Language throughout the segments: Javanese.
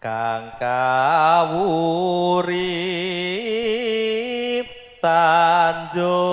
kang kawurip Tanjung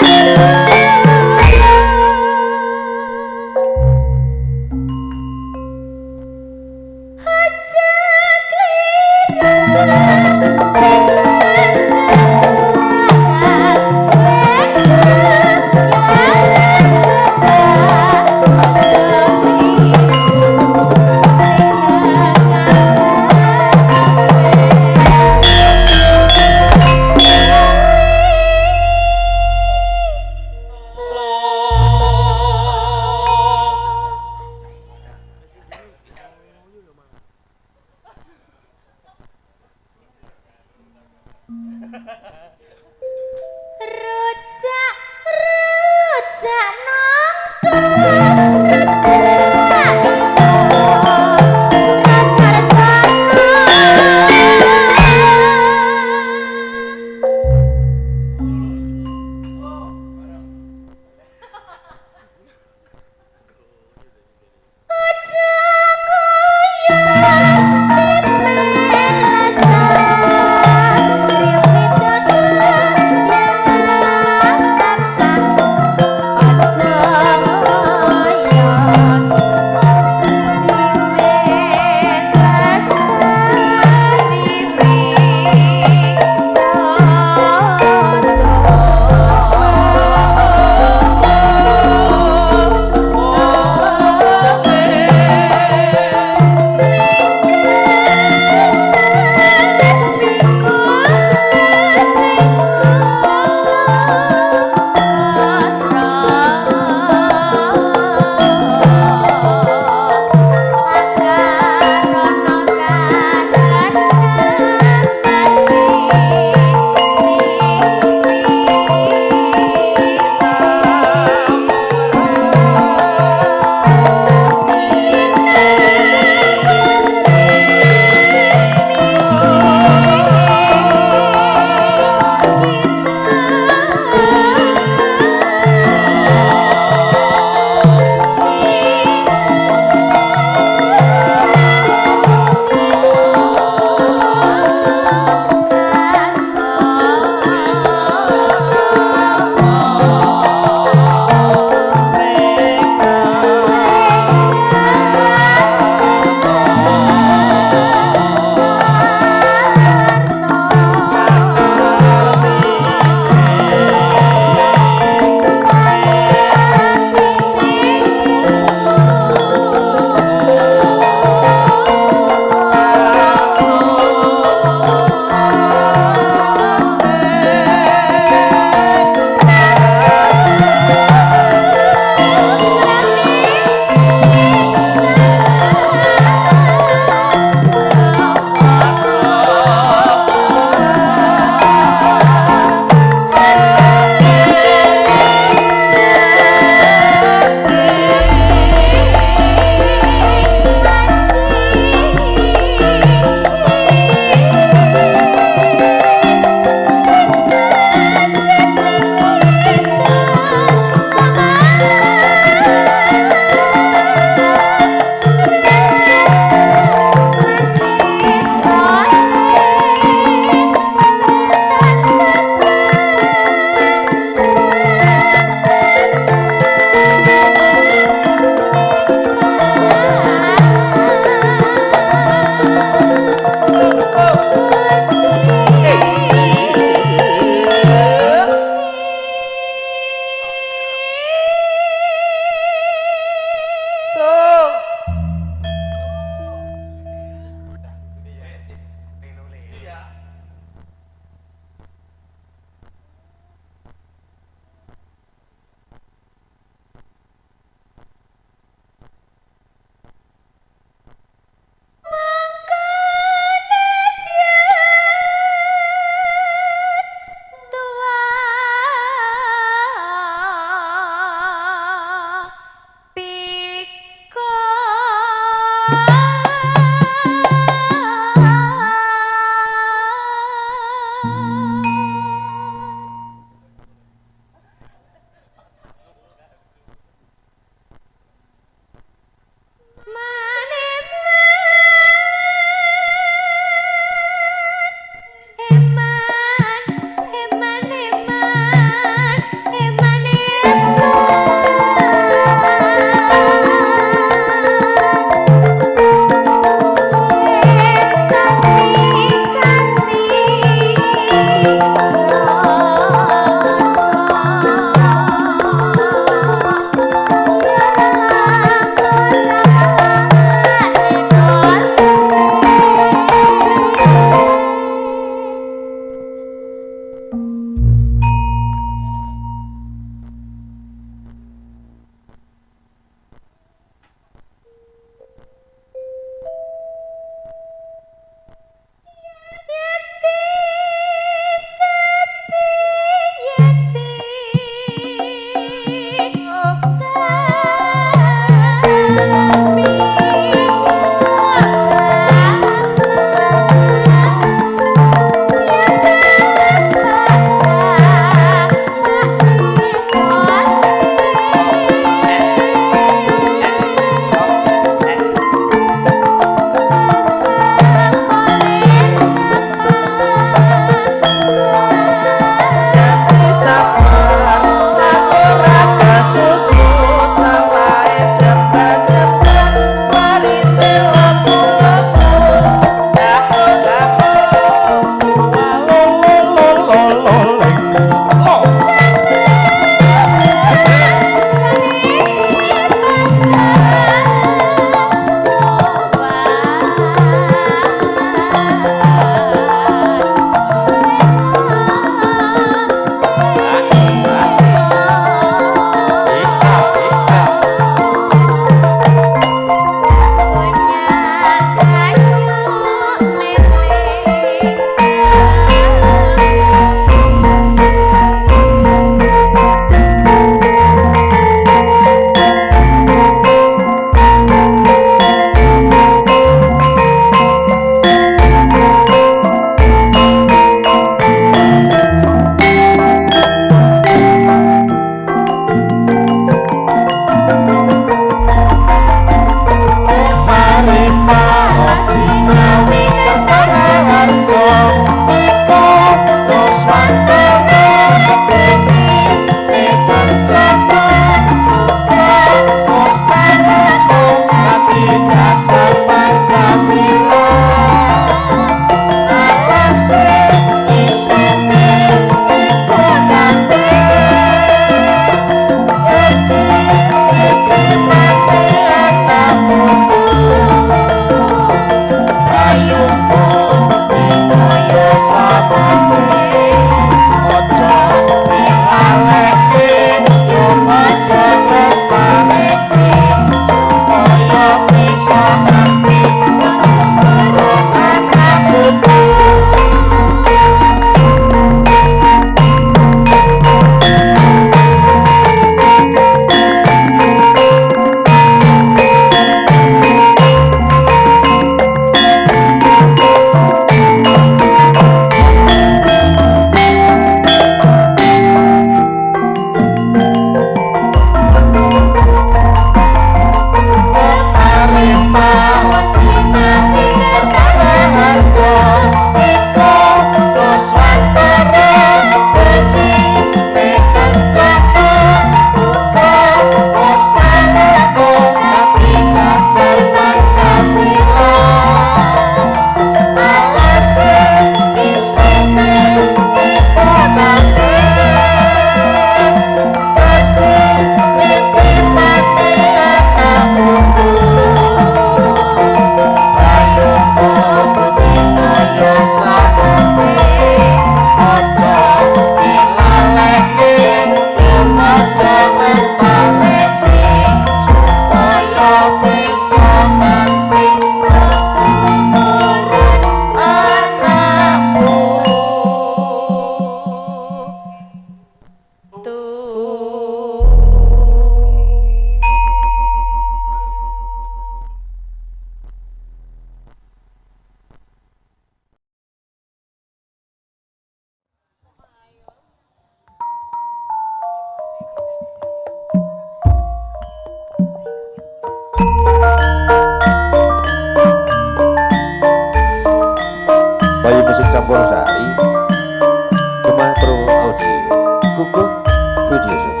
Audio Google Producer.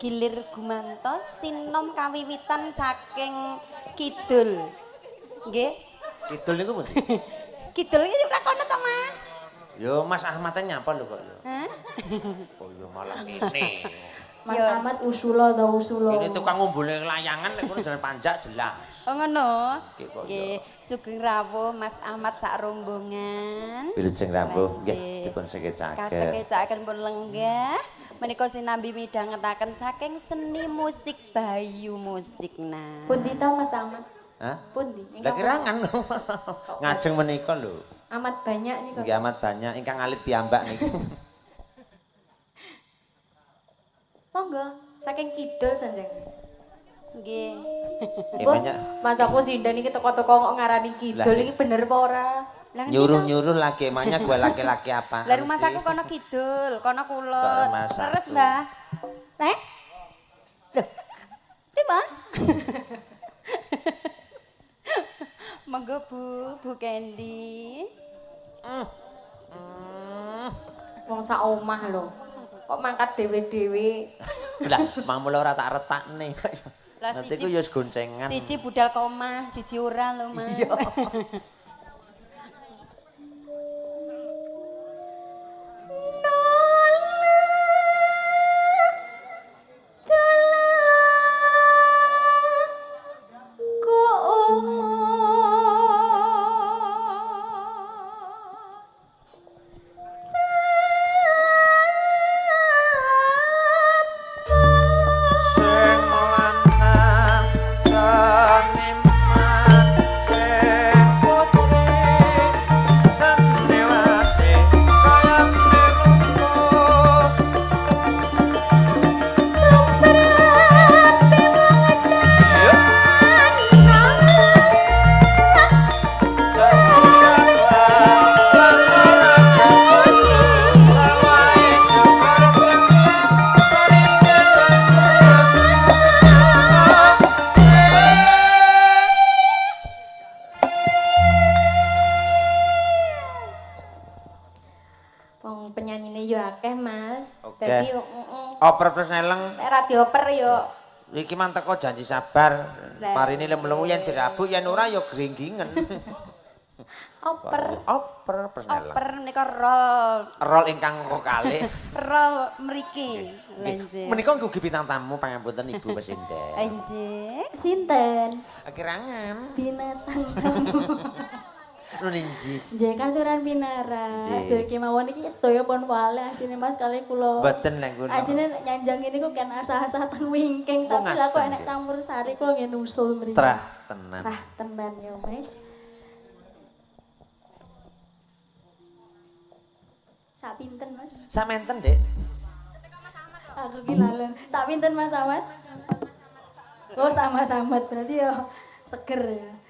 gilir gumantos sinom kawiwitan saking kidul. Nggih. Kidul niku pundi? Kidul iki rakono to, Mas? Yo Mas Ahmad nyapa lho kok yo. Hah? Oh yo malah kene. Mas Ahmad usulo to usulo. Ini tukang ngumbule layangan nek ngono jalan panjak jelas. Oh ngono. Nggih, sugeng rawuh Mas Ahmad sak rombongan. Wilujeng rawuh nggih dipun sekecaken. Kasekecaken pun lenggah. Menika sinambi midhangetaken saking seni musik Bayu Musikna. Pundi to Mas Ahmad? Hah? Pundi? Lah kirangan lho. Ngajeng menika lho. Amat banyak nih kok. Nggih amat banyak ingkang alit piyambak niku. Monggo, saking kidul sanjang. Nggih. Banyak Mas aku sindan iki teko-teko kok ngarani kidul iki bener apa ora? Lah nyuruh-nyuruh lagi emangnya gua laki-laki apa? Lah rumah saku kono kidul, kono kulon. Mbak rumah saku. Leres, Mbah. Loh, pripun? Monggo Bu Candy. Wong sak omah lho. Kok mangkat dhewe-dhewe. Lah, mang mula ora tak retakne. Lah Nanti ku ya wis goncengan. siji budal koma, siji ora lho, Mas. Iya. Wong penyanyine yo akeh, Mas. Oke. Dadi Oper terus neleng. nek ra dioper yo Iki man teko janji sabar. Lah. Parini lemu-lemu yen dirabuk yen ora ya gringgingen. oper. Oper terus neleng. Oper menika roll, Rol ingkang kalih. roll mriki. Lanjut. Menika ugi bintang tamu pangapunten Ibu Presiden. Anjir. Sinten? Akirangan. Binatang tamu. Nuninjis. Nggih katuran pinara. Nggih. Sedaya kemawon iki sedaya pun wale asine Mas kali kula. Mboten lek ngono. Asine nyanjang ini kok kan asah-asah teng wingking Oh, tapi lah kok ngaten, enek nggih. campur sari kula nggih nusul mriki. Trah tenan. Rah tenan yo, Mas. Sak pinten, Mas? Samenten, Dek. Aku ki lalen. Sak pinten Mas Ahmad? Oh, sama-sama berarti yo seger ya.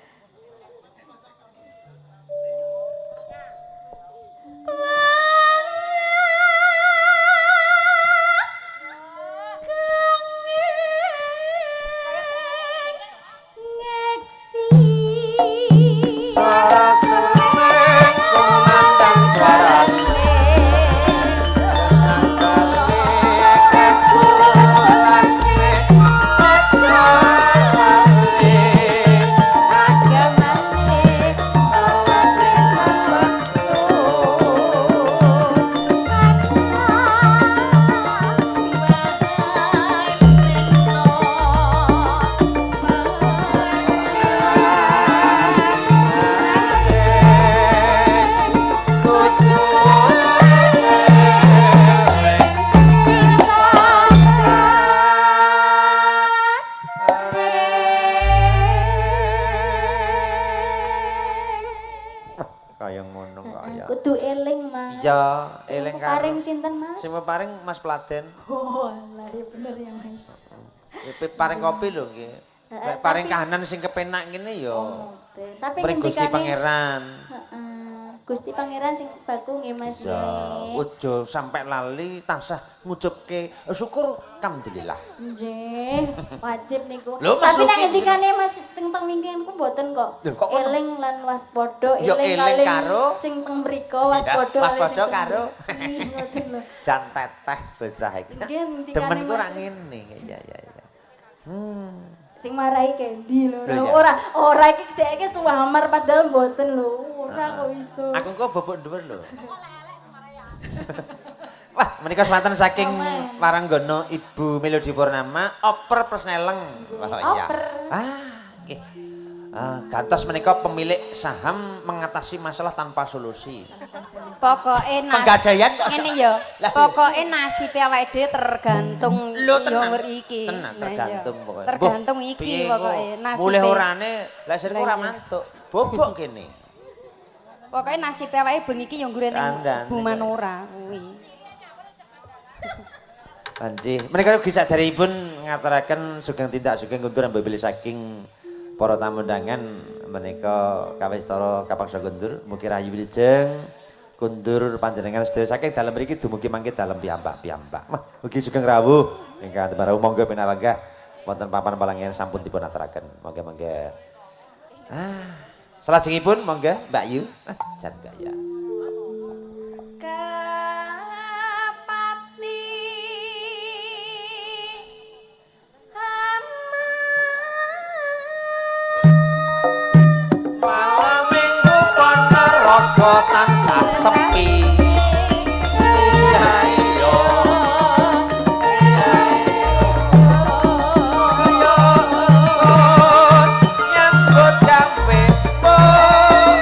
Suara semeng kumandang suarane. Kaya ngono kaya. Kudu eling, Mas. Iya, eling karo. Paring sinten, Mas? Sing paring Mas Pladen. Oh, lah ya bener ya, Mas. Paring kopi lho nggih. Nek paring kahanan sing kepenak ngene ya. Ngoten. Tapi Mring Gusti ngendikane Pangeran. heeh. Gusti Pangeran sing baku nggih Mas Ya, nggih. ojo sampai lali tansah ngucapke syukur alhamdulillah. Nggih, wajib niku. Lho, Mas Tapi nek Luki. ngendikane Mas teng mingkinku mboten kok. Lho, kok ngono? Eling lan waspada, Ya, eling eling kaling karo- sing teng mriko waspada Iya, kalih waspada sing teng karo- mriki. Ngoten lho. Jan teteh bocah iki. Nggih, ngendikane Demenku Mas. ora ngene. Iya. Sing marai Candy lho. Lho, ya. Ora iki dheke suwamar padahal mboten lho. Ora kok iso. Aku kok bobok dhuwur lho. Wah, menika semanten saking Waranggono Ibu Melodi Purnama, oper Persneleng. Oh iya. Oper. Nggih. Gantos menika pemilik saham mengatasi masalah tanpa solusi. Pokoke Penggadaian kok. ngene ya. Lah, Pokoke nasibe awake dhewe tergantung Lho, tenan. yo iki. Tenan, Nah, iya. tergantung pokoknya. Tergantung Mbah, iki piye pokoke kok? nasibe. Mulih orane, lah sirku ora Lah, iya. mantuk. Bobok kene. Pokoke nasibe awake bengi iki yo nggure ning Kandhane. Bumanora kuwi. Panci, menika ugi saderengipun ngaturaken sugeng tindak sugeng kundur ambil saking para tamu undangan menika kawistara kapaksa kundur mugi rayu wilujeng kundur panjenengan sedaya saking dalem mriki dumugi mangke dalem piyambak-piyambak. Wah, ugi sugeng rawuh ingkang tembarau monggo pinalenggah wonten papan palangian sampun dipun aturaken. Monggo-monggo. Salajengipun monggo Mbak Yu. Jan Mbak ya. Kapati Malam minggu Ponorogo tansah sepi. Iya iya. Ayo empun nyambut gawe pun.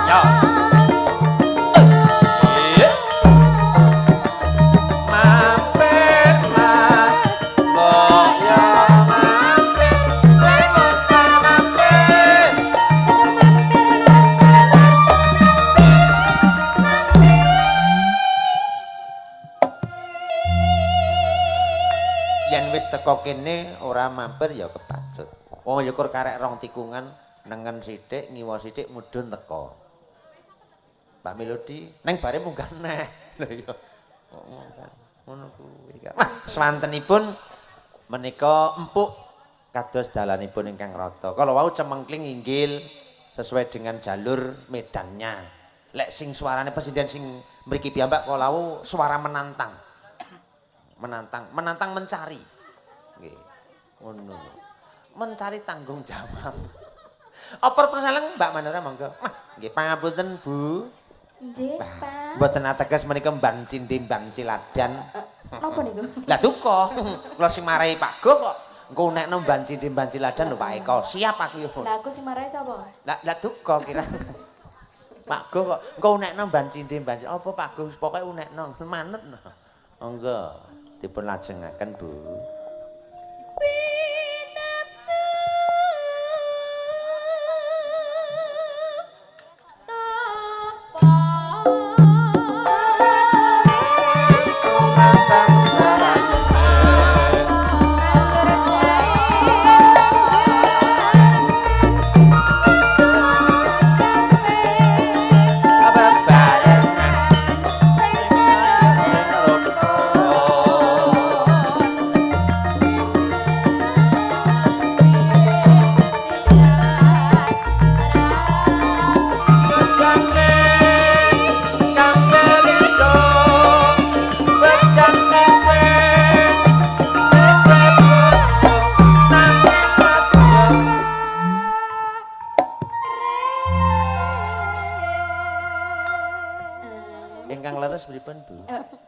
Yo. Mampir Mas, mbok yo mampir, mampir mampir. Yen wis teko kene ora mampir ya kepacut. Wong ya kur karek rong tikungan nengen sithik ngiwa sithik mudhun teko. Mbak Melodi neng bare munggah neh. Lho ya. Ngono kuwi. Wah, swantenipun menika empuk kados dalanipun ingkang rata. Kalau wau cemengkling inggil sesuai dengan jalur medannya. Lek sing suarane presiden sing mriki piyambak kala wau suara menantang. Menantang mencari. Nggih. Ngono. Mencari tanggung jawab. Oper Persneleng Mbak Manora monggo. Wah, nggih pangapunten Bu. Nggih, Pak. Mboten ateges menika mban cindhe mban ciladan. Napa niku? Lah duka. Kula sing marahi Pak Go kok engko nekno mban cindhe mban ciladan lho Pak Eko. Siap aku yo. Lah aku sing marahi sapa? Lah duka kira. Pak Go kok engko nekno mban cindhe mban apa Pak Go pokoke unekno manut. Monggo dipun lajengaken Bu. Ingkang leres pripun Bu?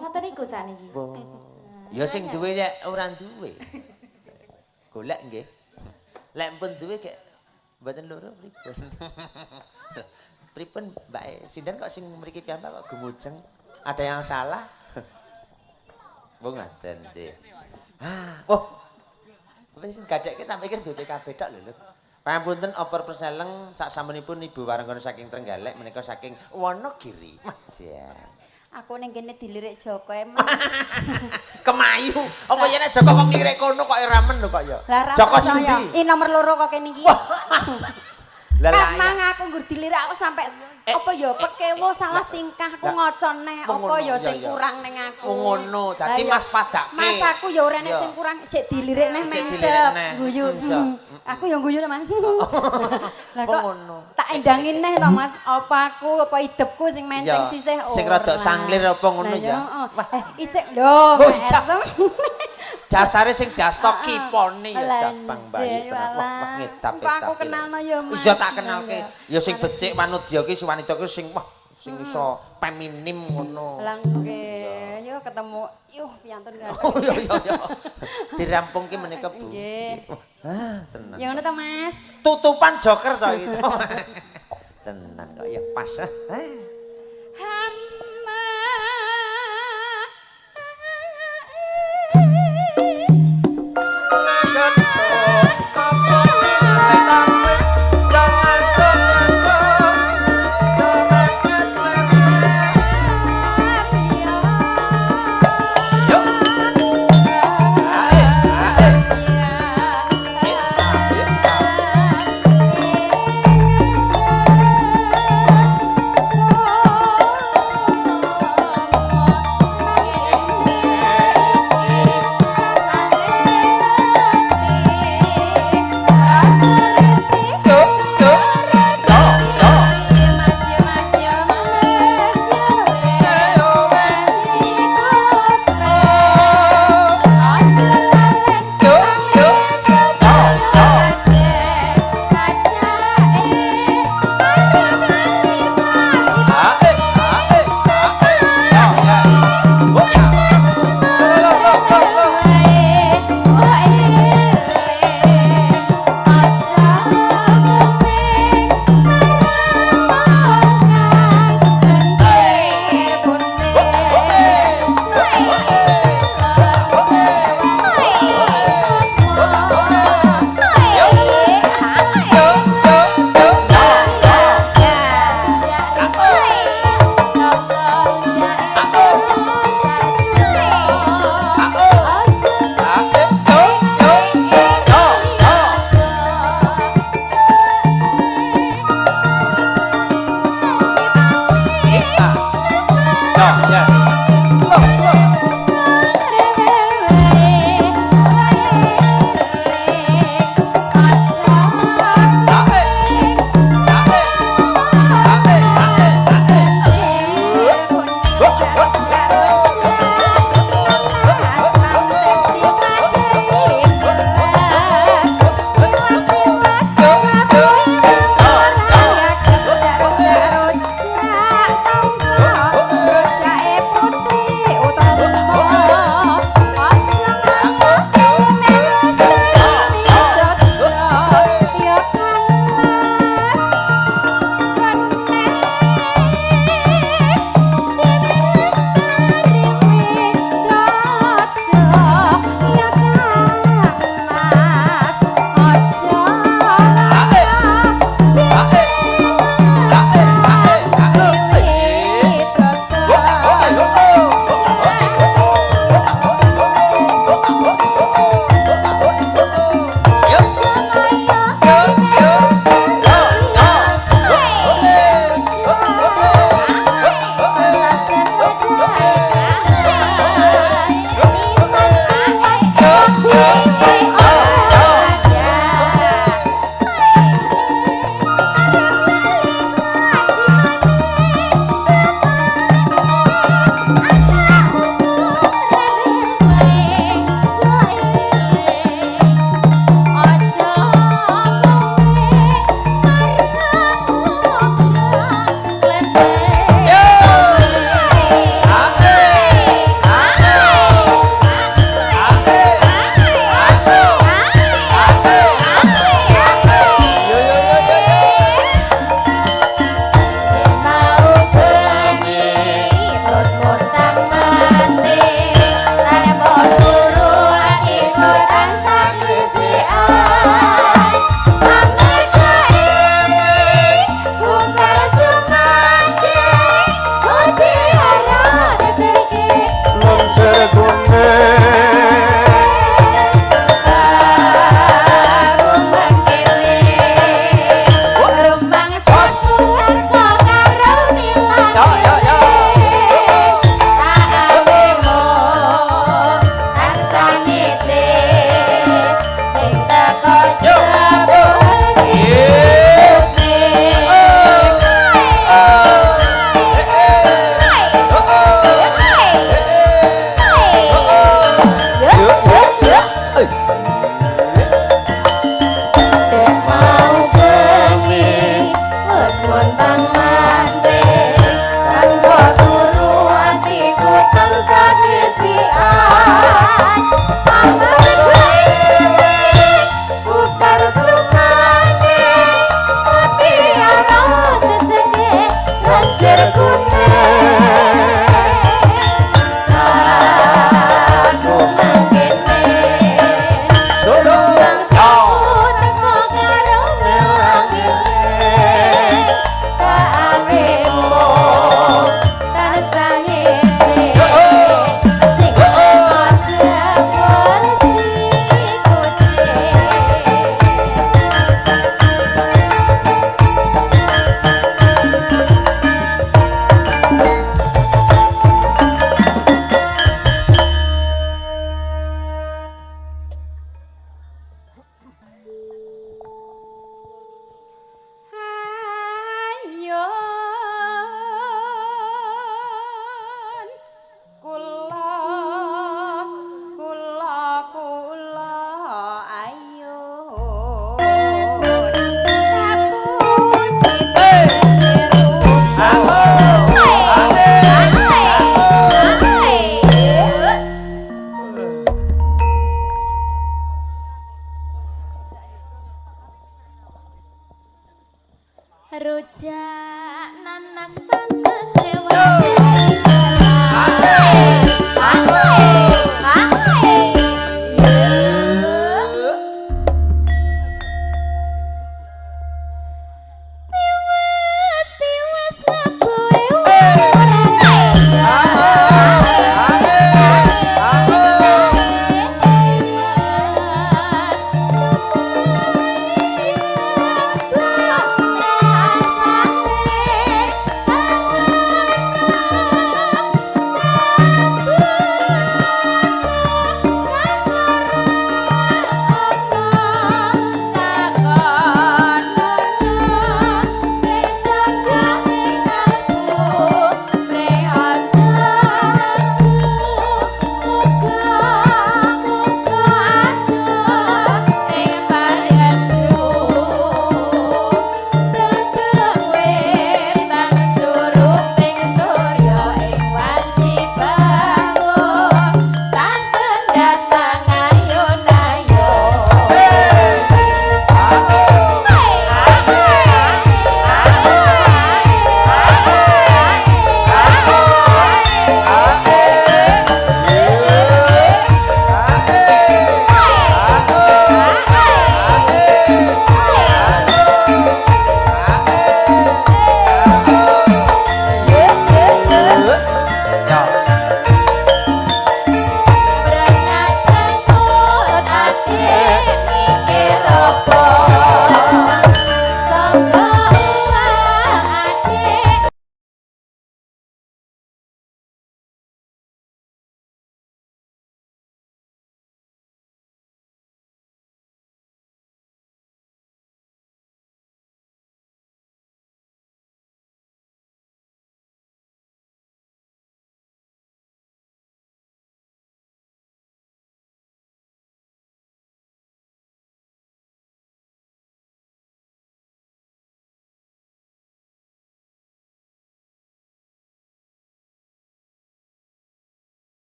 Ngoten niku sakniki. Bu. Ya sing duwe ya ora duwe. Golek nggih. Lek pun duwe kek mboten loro pripun. Pripun Mbak Sindan kok sing mriki piyambak kok gumujeng? Ada yang salah? Bu ngaten sih. Oh. Wis gadhekke tak pikir BPKB tok lho. Pangapunten Oper Persneleng sak samunipun Ibu Waranggono saking Trenggalek menika saking Wonogiri. Mas ya. Aku ning kene dilirik Joko Mas. Kemayu. Apa yen Joko kok nglirik kono kok ramen lho kok ya. Joko sing ndi? Nomor 2 kok kene iki. Lah Kat mang aku nggur dilirik aku sampe apa ya pekewo salah tingkah aku ngocon neh apa ya sing kurang ning aku. Ngono, dadi Mas padake. Mas aku ya ora nek sing kurang sik dilirik neh mencep. Guyu. Aku ya guyu Mas. Lah kok tak endangin neh to Mas, apa aku apa idepku sing menceng sisih ora. Sing rada sanglir apa ngono ya. Isik lho. Jasare sing diastok kipone ya Jabang Bayu. Wah, ngedap. Aku kenalno ya Mas. Iya tak kenalke. Ya sing becik wanudya ki wanita ki sing sing iso feminim ngono. Lah nggih, yo ketemu. Yuh, piantun gak. Oh iya iya iya. Dirampungke menika Bu. Nggih. Tenan. Ya ngono ta Mas. Tutupan joker to iki. Tenan kok ya pas.